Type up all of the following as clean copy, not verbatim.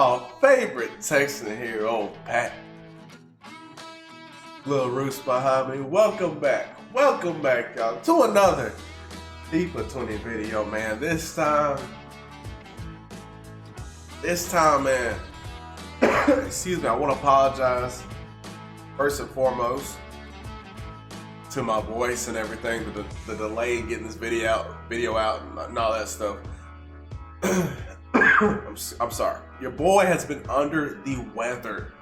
y'all favorite Texan here, old Pat. Little Roots behind me. Welcome back, y'all, to another FIFA 20 video, man. This time, man. Excuse me. I want to apologize first and foremost to my voice and everything, the delay in getting this video out and all that stuff. I'm sorry. Your boy has been under the weather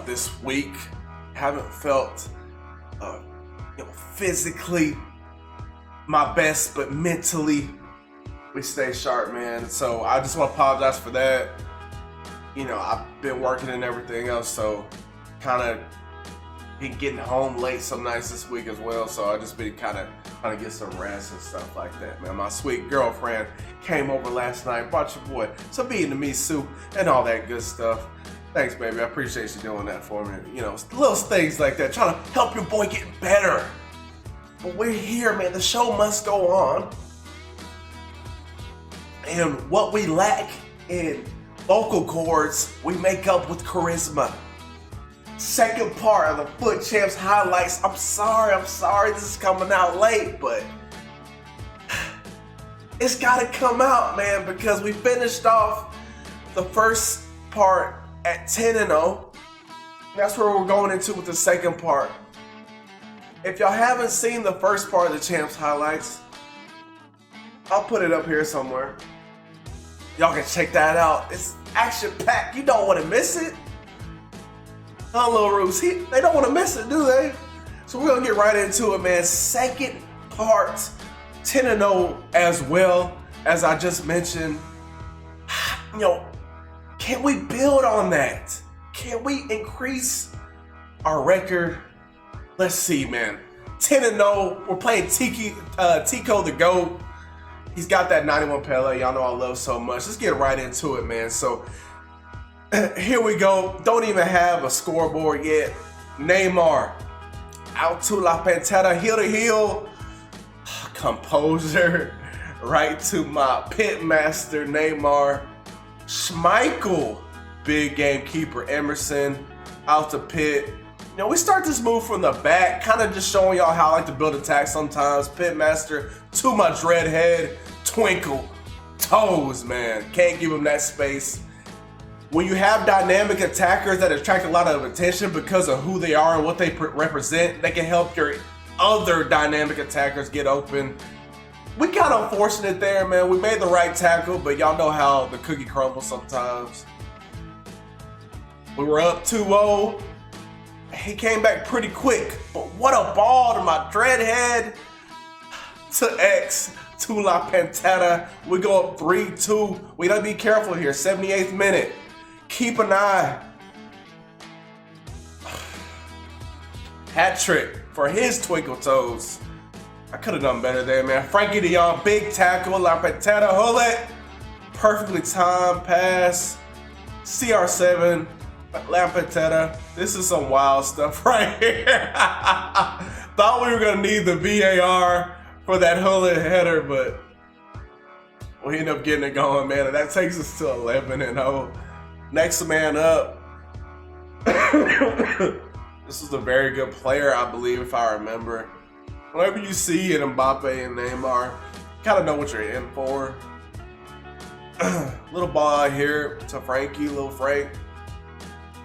this week. Haven't felt physically my best, but mentally we stay sharp, man. So I just want to apologize for that. I've been working and everything else, so kind of been getting home late some nights this week as well. So I just been kind of trying to get some rest and stuff like that, man. My sweet girlfriend came over last night, brought your boy some Vietnamese soup and all that good stuff. Thanks, baby. I appreciate you doing that for me. Little things like that, trying to help your boy get better. But we're here, man. The show must go on. And what we lack in vocal cords, we make up with charisma. Second part of the Foot Champs highlights. I'm sorry this is coming out late, but it's gotta come out, man, because we finished off the first part at 10-0. That's where we're going into with the second part. If y'all haven't seen the first part of the Champs highlights, I'll put it up here somewhere. Y'all can check that out. It's action-packed. You don't want to miss it. Little Roots, they don't want to miss it, do they? So we're going to get right into it, man. Second part, 10-0 as well, as I just mentioned. Can we build on that? Can we increase our record? Let's see, man. 10-0. We're playing Tico the GOAT. He's got that 91 Pele. Y'all know I love so much. Let's get right into it, man. So here we go. Don't even have a scoreboard yet. Neymar out to La Pantera, heel to heel. Composure right to my Pitmaster Neymar. Schmeichel, big game keeper Emerson out to Pit. We start this move from the back, kind of just showing y'all how I like to build attacks sometimes. Pitmaster to my dreadhead, Twinkle, toes, man. Can't give him that space. When you have dynamic attackers that attract a lot of attention because of who they are and what they represent, they can help your other dynamic attackers get open. We kind of unfortunate there, man. We made the right tackle, but y'all know how the cookie crumbles sometimes. We were up 2-0. He came back pretty quick, but what a ball to my dreadhead. To X, to La Pantera. We go up 3-2. We gotta be careful here. 78th minute. Keep an eye. Hat trick for his twinkle toes. I could have done better there, man. Frankie de Jong, big tackle. La Pantera, hold it. Perfectly timed pass. CR7. La Pantera. This is some wild stuff right here. Thought we were gonna need the VAR for that Hullet header, but we ended up getting it going, man. And that takes us to 11-0. Next man up. This is a very good player, I believe, if I remember. Whenever you see it, Mbappe and Neymar, kind of know what you're in for. Little ball out here to Frankie, little Frank.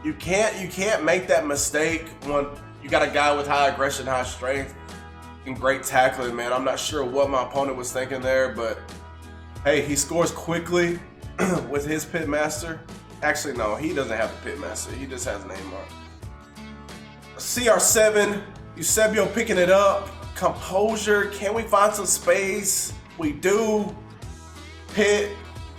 You can't make that mistake when you got a guy with high aggression, high strength, and great tackling, man. I'm not sure what my opponent was thinking there, but hey, he scores quickly with his Pitmaster. Actually, no, he doesn't have the Pitmaster. He just has Neymar. CR7, Eusebio picking it up. Composure, can we find some space? We do. Pit,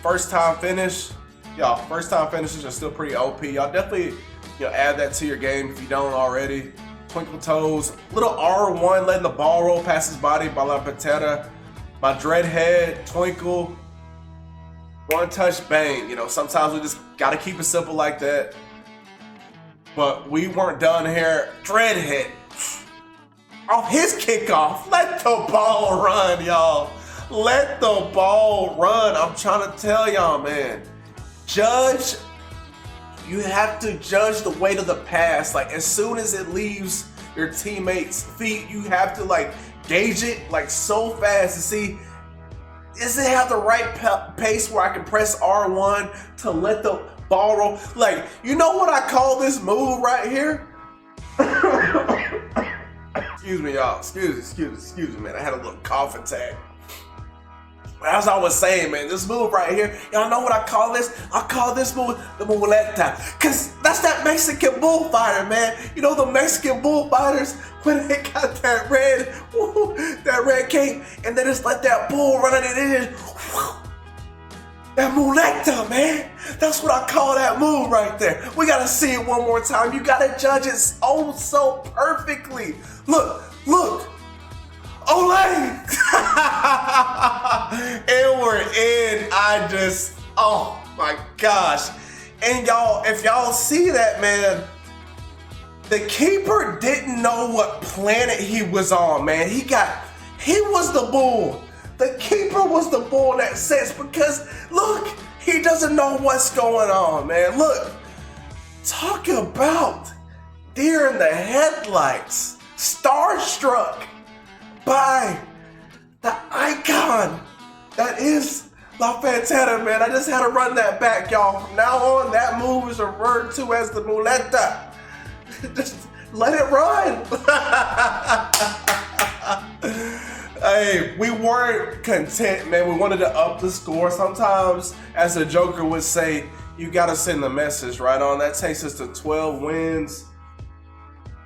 first time finish. Y'all, first time finishes are still pretty OP. Y'all definitely add that to your game if you don't already. Twinkle toes, little R1 letting the ball roll past his body by La Pantera. My dreadhead, Twinkle. One touch, bang. Sometimes we just gotta keep it simple like that. But we weren't done here. Dreadhead. Off his kickoff. Let the ball run, y'all. Let the ball run. I'm trying to tell y'all, man. judge. You have to judge the weight of the pass. Like as soon as it leaves your teammates' feet, you have to like gauge it like so fast to see, does it have the right pace where I can press R1 to let the ball roll? Like, you know what I call this move right here? Excuse me, y'all. Excuse me, man. I had a little cough attack. As I was saying, man, this move right here, y'all know what I call this? I call this move the muleta. Cause that's that Mexican bullfighter, man. You know the Mexican bullfighters, when they got that red cape, and they just let that bull run it in. That muleta, man. That's what I call that move right there. We gotta see it one more time. You gotta judge it so perfectly. Look. Ole! And we're in. Oh my gosh. And y'all, if y'all see that, man, the keeper didn't know what planet he was on, man. He was the bull. The keeper was the bull in that sense because, look, he doesn't know what's going on, man. Look, talk about deer in the headlights, starstruck by the icon that is YourFavTexan, man. I just had to run that back, y'all. From now on, that move is referred to as the muleta. Just let it run. Hey, we weren't content, man. We wanted to up the score. Sometimes, as the Joker would say, you gotta send the message right on. That takes us to 12 wins.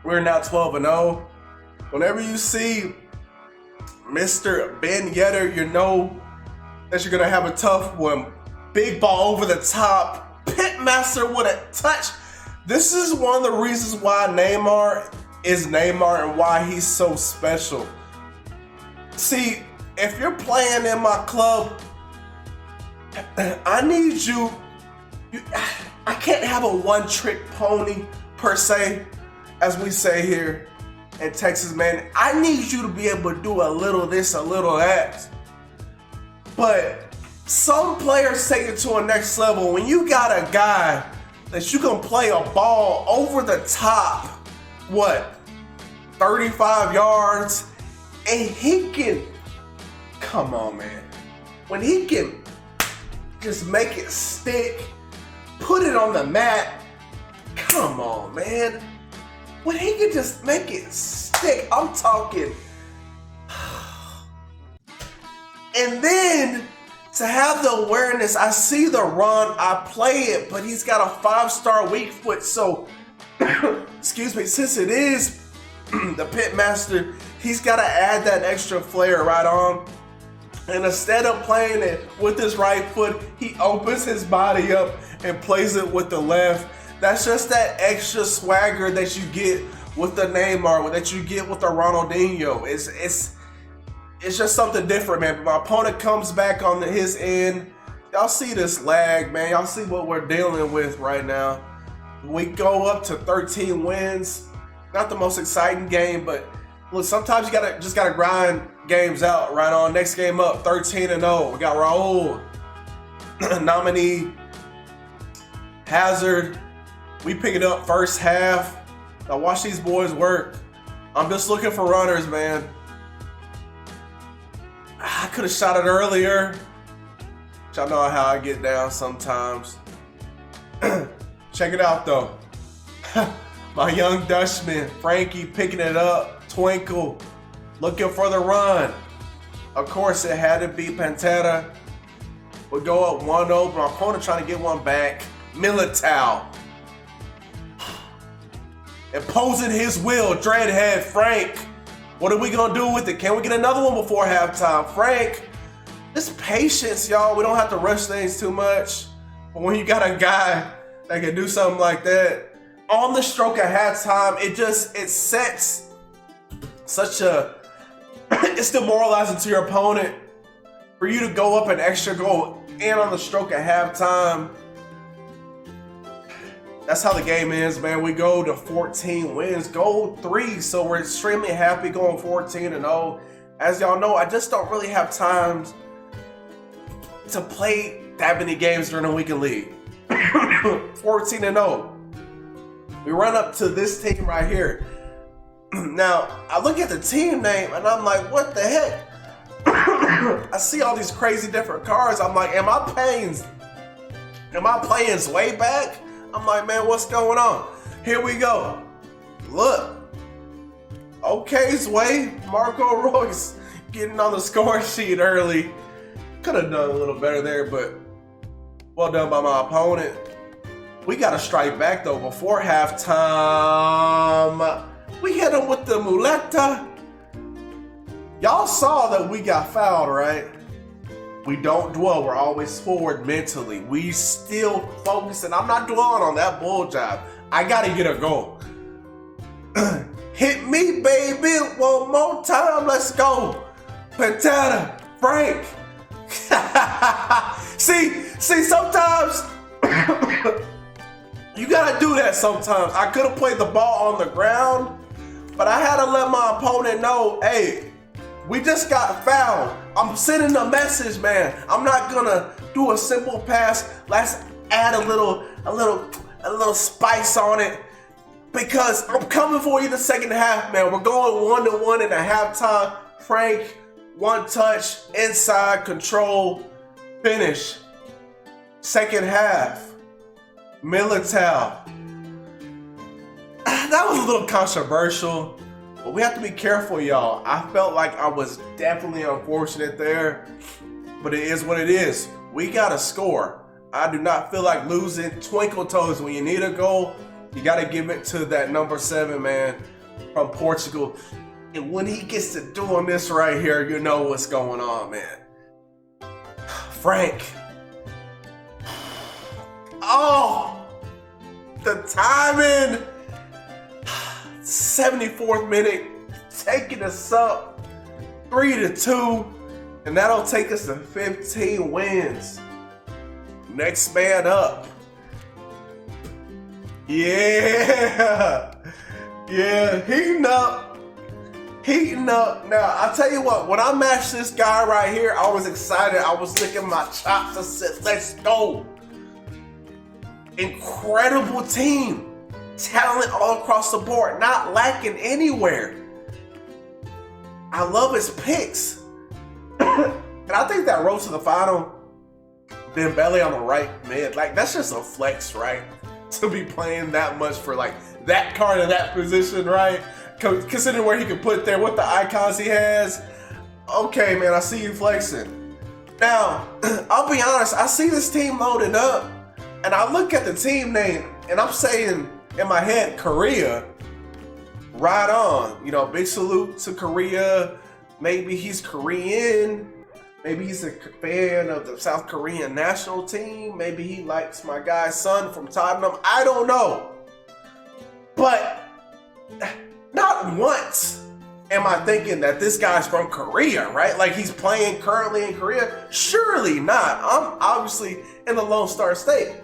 We're now 12-0. Whenever you see Mr. Ben Yetter, you know that you're gonna have a tough one. Big ball over the top. Pitmaster with a touch. This is one of the reasons why Neymar is Neymar and why he's so special. See, if you're playing in my club, I need you. I can't have a one-trick pony per se, as we say here in Texas, man. I need you to be able to do a little this, a little that. But some players take it to a next level. When you got a guy that you can play a ball over the top, 35 yards, and he can, come on, man. When he can just make it stick, put it on the mat, come on, man. When he can just make it stick, I'm talking. And then to have the awareness, I see the run, I play it, but he's got a 5-star weak foot. So, excuse me, since it is the Pitmaster, he's got to add that extra flair right on. And instead of playing it with his right foot, he opens his body up and plays it with the left. That's just that extra swagger that you get with the Neymar, that you get with the Ronaldinho. It's just something different, man. But my opponent comes back on his end. Y'all see this lag, man. Y'all see what we're dealing with right now. We go up to 13 wins. Not the most exciting game, but look, sometimes you just gotta grind games out right on. Next game up, 13-0. We got Raul, nominee, Hazard. We pick it up first half. Now watch these boys work. I'm just looking for runners, man. I could have shot it earlier. Y'all know how I get down sometimes. Check it out though. My young Dutchman, Frankie, picking it up. Twinkle, looking for the run. Of course, it had to be Pantera. We'll go up 1-0, but my opponent trying to get one back. Militao. Imposing his will, Dreadhead, Frank. What are we gonna do with it? Can we get another one before halftime? Frank, this patience, y'all. We don't have to rush things too much. But when you got a guy that can do something like that, on the stroke of halftime, it sets such a, it's demoralizing to your opponent for you to go up an extra goal and on the stroke of halftime. That's how the game is, man. We go to 14 wins, goal 3, so we're extremely happy going 14-0. As y'all know, I just don't really have time to play that many games during the weekend league. 14-0. We run up to this team right here. Now, I look at the team name and I'm like, what the heck? I see all these crazy different cards. I'm like, am I playing way back? I'm like, man, what's going on? Here we go. Look. Okay, Sway. Marco Royce getting on the score sheet early. Could have done a little better there, but well done by my opponent. We got to strike back, though, before halftime. We hit him with the muleta. Y'all saw that we got fouled, right? We don't dwell. We're always forward mentally. We still focus, and I'm not dwelling on that bull job. I got to get a goal. Hit me, baby, one more time. Let's go. Pantera, Frank. see, sometimes you got to do that sometimes. I could have played the ball on the ground, but I had to let my opponent know, hey, we just got fouled. I'm sending a message, man. I'm not gonna do a simple pass. Let's add a little spice on it because I'm coming for you the second half, man. We're going 1-1 in the halftime. Frank, one touch, inside, control, finish. Second half, Militao. That was a little controversial. But we have to be careful, y'all. I felt like I was definitely unfortunate there, but it is what it is. We got to score. I do not feel like losing. Twinkle toes, when you need a goal, you got to give it to that number 7, man, from Portugal. And when he gets to doing this right here, you know what's going on, man. Frank. Oh, the timing. 74th minute, taking us up 3-2, and that'll take us to 15 wins. Next man up. Yeah, heating up. Now, I tell you what, when I matched this guy right here, I was excited. I was licking my chops. I said, let's go. Incredible team. Talent all across the board, not lacking anywhere. I love his picks. And I think that road to the final, Dembele on the right mid, like that's just a flex, right? To be playing that much for like that card in that position, right? Considering where he can put there, what the icons he has. Okay, man, I see you flexing. Now, I'll be honest, I see this team loaded up, and I look at the team name, and I'm saying, in my head, Korea, right on. You know, big salute to Korea. Maybe he's Korean. Maybe he's a fan of the South Korean national team. Maybe he likes my guy's son from Tottenham. I don't know. But not once am I thinking that this guy's from Korea, right? Like he's playing currently in Korea. Surely not. I'm obviously in the Lone Star State.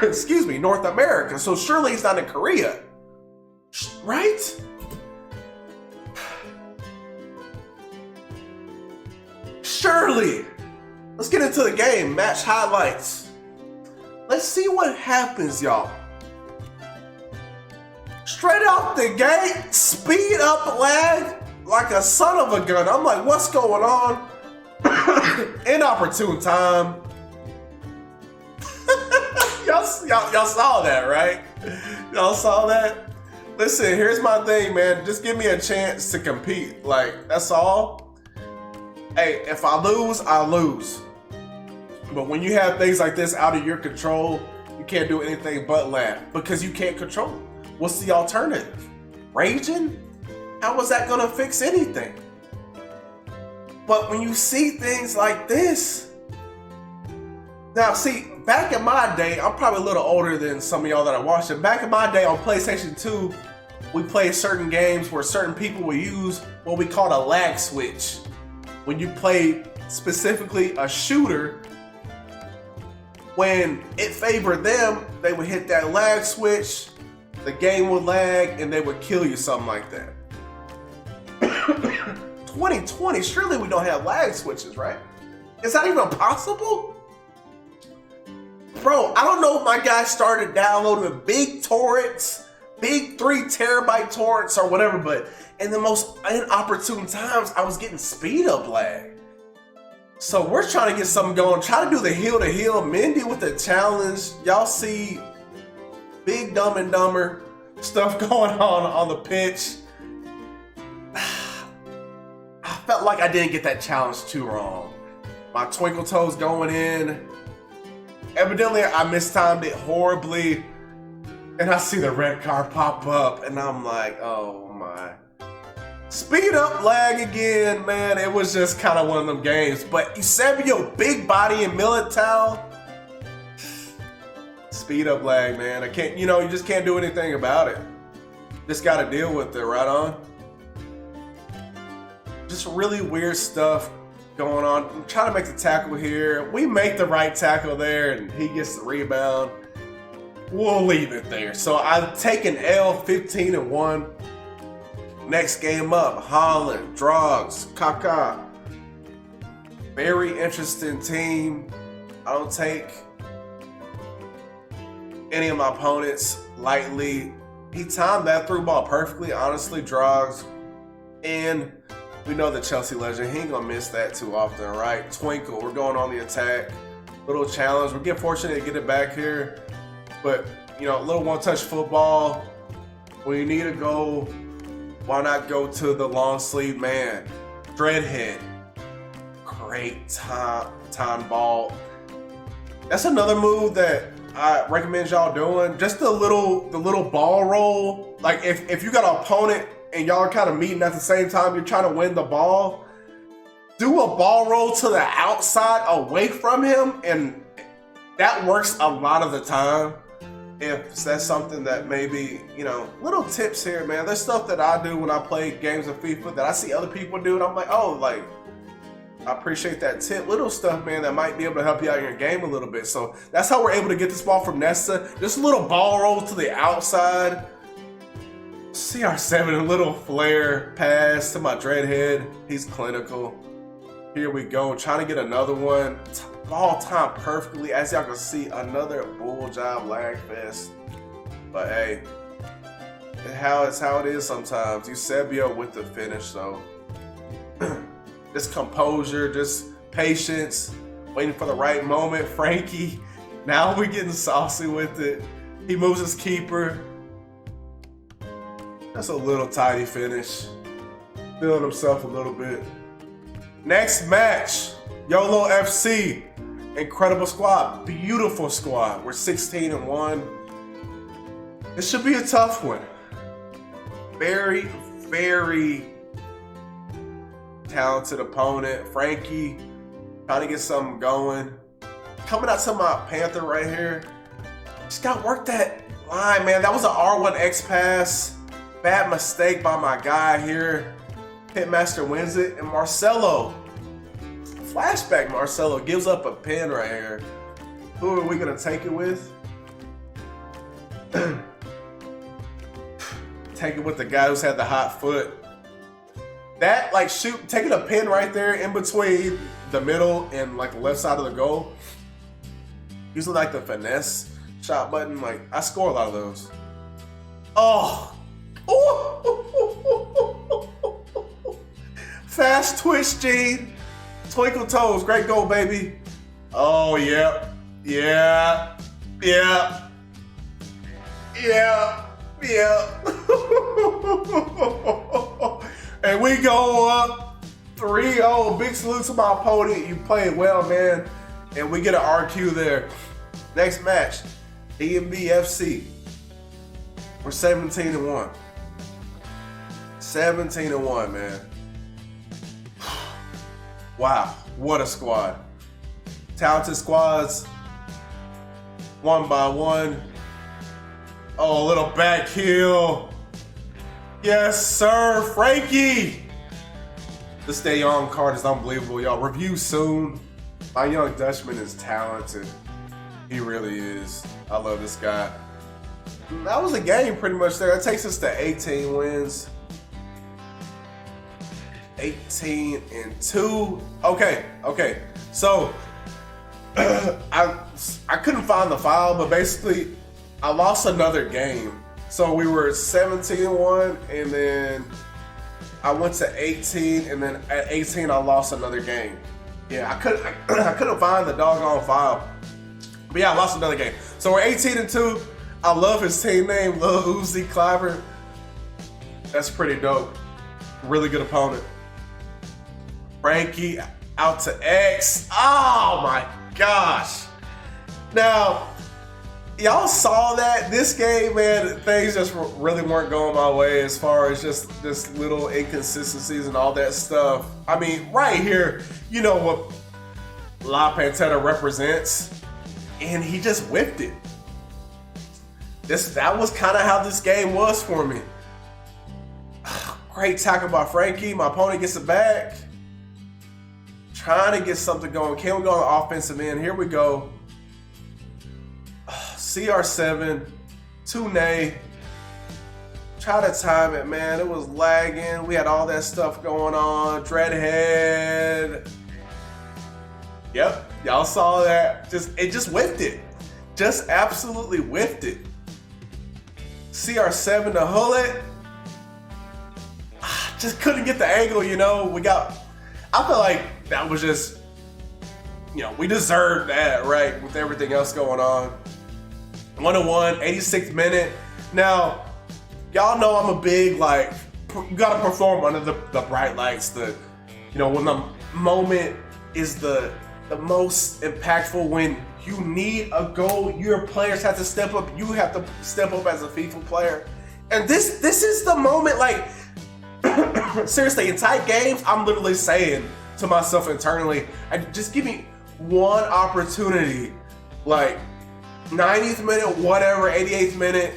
Excuse me, North America. So surely he's not in Korea, right? Surely. Let's get into the game. Match highlights. Let's see what happens, y'all. Straight off the gate, speed up lag like a son of a gun. I'm like, what's going on? Inopportune time. Y'all saw that, right? Y'all saw that? Listen, here's my thing, man. Just give me a chance to compete. Like, that's all. Hey, if I lose, I lose. But when you have things like this out of your control, you can't do anything but laugh because you can't control it. What's the alternative? Raging? How is that gonna fix anything? But when you see things like this, now see, back in my day, I'm probably a little older than some of y'all that are watching. Back in my day on PlayStation 2, we played certain games where certain people would use what we called a lag switch. When you played specifically a shooter, when it favored them, they would hit that lag switch, the game would lag, and they would kill you, something like that. 2020, surely we don't have lag switches, right? Is that even possible? bro, I don't know if my guy started downloading big torrents, big 3 terabyte torrents or whatever, but in the most inopportune times, I was getting speed up lag. So we're trying to get something going, try to do the heel to heel. Mendy with the challenge. Y'all see big Dumb and Dumber stuff going on the pitch. I felt like I didn't get that challenge too wrong. My twinkle toes going in. Evidently, I mistimed it horribly. And I see the red card pop up, and I'm like, oh my. Speed up lag again, man. It was just kind of one of them games. But Eusebio, big body in Militao. Speed up lag, man. I can't, you just can't do anything about it. Just got to deal with it, right on. Just really weird stuff going on. I'm trying to make the tackle here. We make the right tackle there, and he gets the rebound. We'll leave it there. So I've taken L 15-1. Next game up, Holland, Drogs, Kaká. Very interesting team. I don't take any of my opponents lightly. He timed that through ball perfectly, honestly, Drogs. And we know the Chelsea legend. He ain't gonna miss that too often, right? Twinkle, we're going on the attack. Little challenge. We're getting fortunate to get it back here. But, a little one-touch football. When you need a goal, why not go to the long sleeve man? Dreadhead. Great time ball. That's another move that I recommend y'all doing. Just the little ball roll. Like if you got an opponent and y'all are kind of meeting at the same time, you're trying to win the ball, do a ball roll to the outside away from him, and that works a lot of the time. If that's something that maybe, little tips here, man. There's stuff that I do when I play games of FIFA that I see other people do, and I'm like, oh, like, I appreciate that tip. Little stuff, man, that might be able to help you out in your game a little bit. So that's how we're able to get this ball from Nesta. Just a little ball roll to the outside. CR7, a little flare pass to my Dreadhead. He's clinical. Here we go, trying to get another one. Ball timed perfectly. As y'all can see, another bull job lag fest. But hey, it's how it is sometimes. Eusebio with the finish, so just composure, just patience, waiting for the right moment. Frankie, now we're getting saucy with it. He moves his keeper. That's a little tidy finish. Feeling himself a little bit. Next match, YOLO FC. Incredible squad, beautiful squad. We're 16-1. This should be a tough one. Very, very talented opponent. Frankie trying to get something going. Coming out to my Panther right here. Just got to work that line, man. That was an R1X pass. Bad mistake by my guy here. Pitmaster wins it, and Marcelo. Flashback Marcelo gives up a pin right here. Who are we gonna take it with? Take it with the guy who's had the hot foot. That, like, taking a pin right there in between the middle and like the left side of the goal. Using like the finesse shot button. Like, I score a lot of those. Oh. Fast twitch, Gene. Twinkle toes, great goal, baby. Oh, yeah. And we go up 3-0. Big salute to my opponent. You played well, man. And we get an RQ there. Next match, DMB FC. We're 17-1. 17-1, man. Wow, what a squad. Talented squads, one by one. Oh, a little back heel. Yes, sir, Frankie. This De Jong card is unbelievable, y'all. Review soon. My young Dutchman is talented. He really is. I love this guy. That was a game pretty much there. That takes us to 18 wins. 18-2. Okay. So I couldn't find the file, but basically I lost another game. So we were 17-1, and then I went to 18, and then at 18 I lost another game. Yeah, I couldn't find the doggone file. But yeah, I lost another game. So we're 18-2. I love his team name, Lil Uzi Clyber. That's pretty dope. Really good opponent. Frankie out to X. Oh my gosh. Now, y'all saw that this game, man, things just really weren't going my way as far as just this little inconsistencies and all that stuff. I mean, right here, you know what La Pantera represents, and he just whipped it. That was kind of how this game was for me. Great tackle by Frankie. My opponent gets it back. Trying to get something going. Can we go on the offensive end? Here we go. CR7, Tune. Try to time it, man. It was lagging. We had all that stuff going on. Dreadhead. Yep, y'all saw that. It just whiffed it. Just absolutely whiffed it. CR7 to Hullet. Just couldn't get the angle, you know. I feel like that was just, you know, we deserved that, right? With everything else going on. 1-1, 86th minute. Now, y'all know I'm a big, like, you gotta perform under the bright lights. You know, when the moment is the most impactful, when you need a goal, your players have to step up. You have to step up as a FIFA player. And this is the moment, like, seriously, in tight games, I'm literally saying to myself internally, just give me one opportunity, like 90th minute, whatever, 88th minute.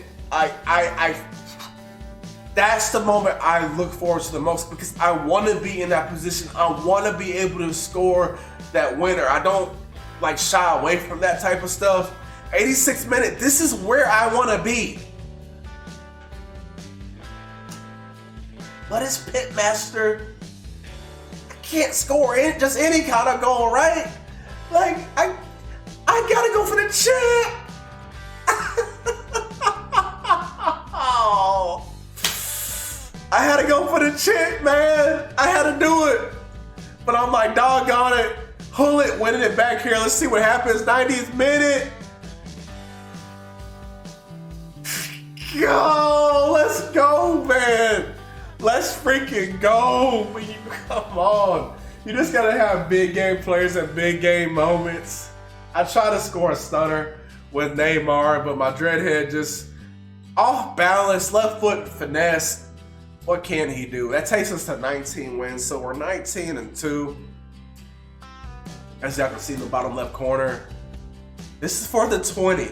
That's the moment I look forward to the most, because I want to be in that position. I want to be able to score that winner. I don't like shy away from that type of stuff. 86th minute, this is where I want to be. But it's Pitmaster. I can't score just any kind of goal, right? Like, I gotta go for the champ. Oh, I had to go for the champ, man. I had to do it. But I'm like, doggone it. Hullet winning it back here. Let's see what happens. 90th minute. Go, let's go, man. Let's freaking go. Come on. You just gotta have big game players at big game moments. I tried to score a stunner with Neymar, but my dreadhead just off balance, left foot finesse. What can he do? That takes us to 19 wins, so we're 19-2. As y'all can see in the bottom left corner, this is for the 20.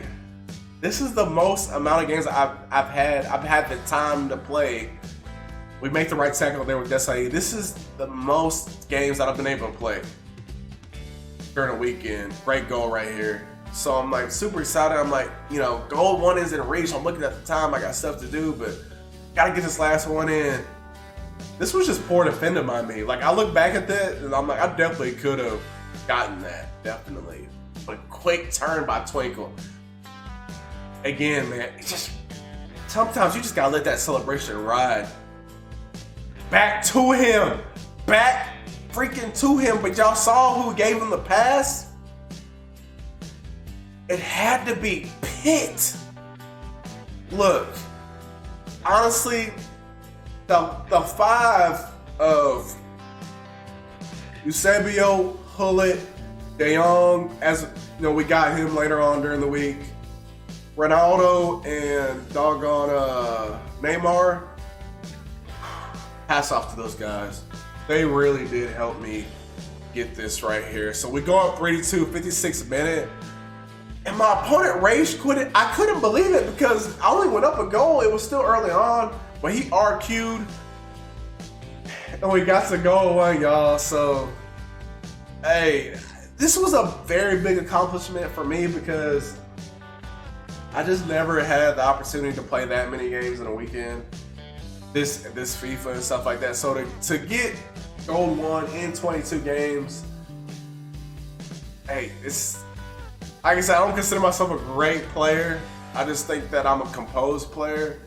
This is the most amount of games I've had the time to play. We make the right tackle there with Desai. This is the most games that I've been able to play during the weekend. Great goal right here. So I'm like super excited. I'm like, you know, goal one is in reach. I'm looking at the time. I got stuff to do, but gotta get this last one in. This was just poor defending by me. Like, I look back at that and I'm like, I definitely could have gotten that. Definitely. But a quick turn by Twinkle. Again, man, it's just sometimes you just gotta let that celebration ride. Back to him. Back freaking to him. But y'all saw who gave him the pass? It had to be Pitt. Look, honestly, the five of Eusebio, Hullet, De Jong, as you know, we got him later on during the week. Ronaldo and doggone Neymar. Hats off to those guys. They really did help me get this right here. So we go up 3-2, 56th minute. And my opponent rage quit. I couldn't believe it because I only went up a goal. It was still early on, but he RQ'd. And we got to goal one, y'all. So, hey, this was a very big accomplishment for me because I just never had the opportunity to play that many games in a weekend. This FIFA and stuff like that. So to get gold one in 22 games, hey, like I said, I don't consider myself a great player. I just think that I'm a composed player.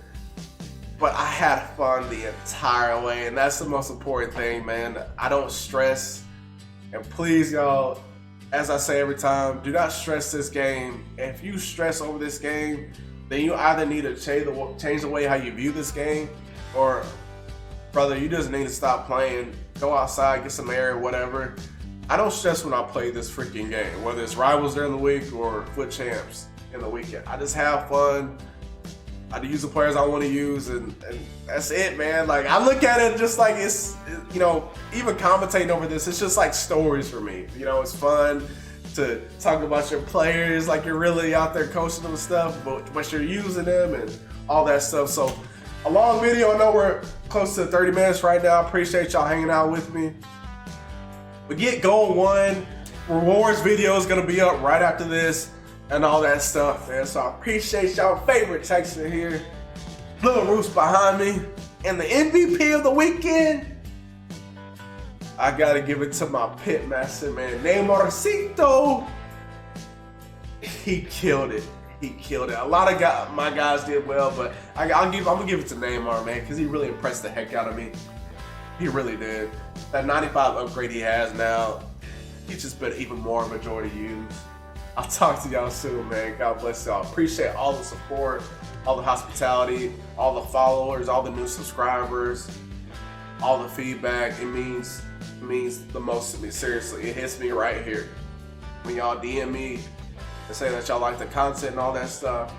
But I had fun the entire way, and that's the most important thing, man. I don't stress. And please, y'all, as I say every time, do not stress this game. If you stress over this game, then you either need to change the way how you view this game, or, brother, you just need to stop playing. Go outside, get some air, whatever. I don't stress when I play this freaking game, whether it's Rivals during the week or Foot Champs in the weekend. I just have fun. I use the players I want to use, and that's it, man. Like, I look at it just like it's, you know, even commentating over this, it's just like stories for me. You know, it's fun to talk about your players, like you're really out there coaching them and stuff, but you're using them and all that stuff. So, a long video. I know we're close to 30 minutes right now. I appreciate y'all hanging out with me. We get Gold 1. Rewards video is going to be up right after this. And all that stuff, man. So I appreciate y'all favorite Texan here. Little Roos behind me. And the MVP of the weekend, I gotta give it to my Pitmaster, man. Neymarcito. He killed it. He killed it. A lot of my guys did well, but I'm gonna give it to Neymar, man, because he really impressed the heck out of me. He really did. That 95 upgrade he has now, he's just been even more of a joy to use. I'll talk to y'all soon, man. God bless y'all. Appreciate all the support, all the hospitality, all the followers, all the new subscribers, all the feedback. It means the most to me. Seriously, it hits me right here. When y'all DM me and say that y'all like the content and all that stuff,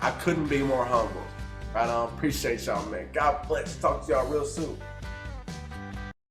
I couldn't be more humbled. Right on. Appreciate y'all, man. God bless. Talk to y'all real soon.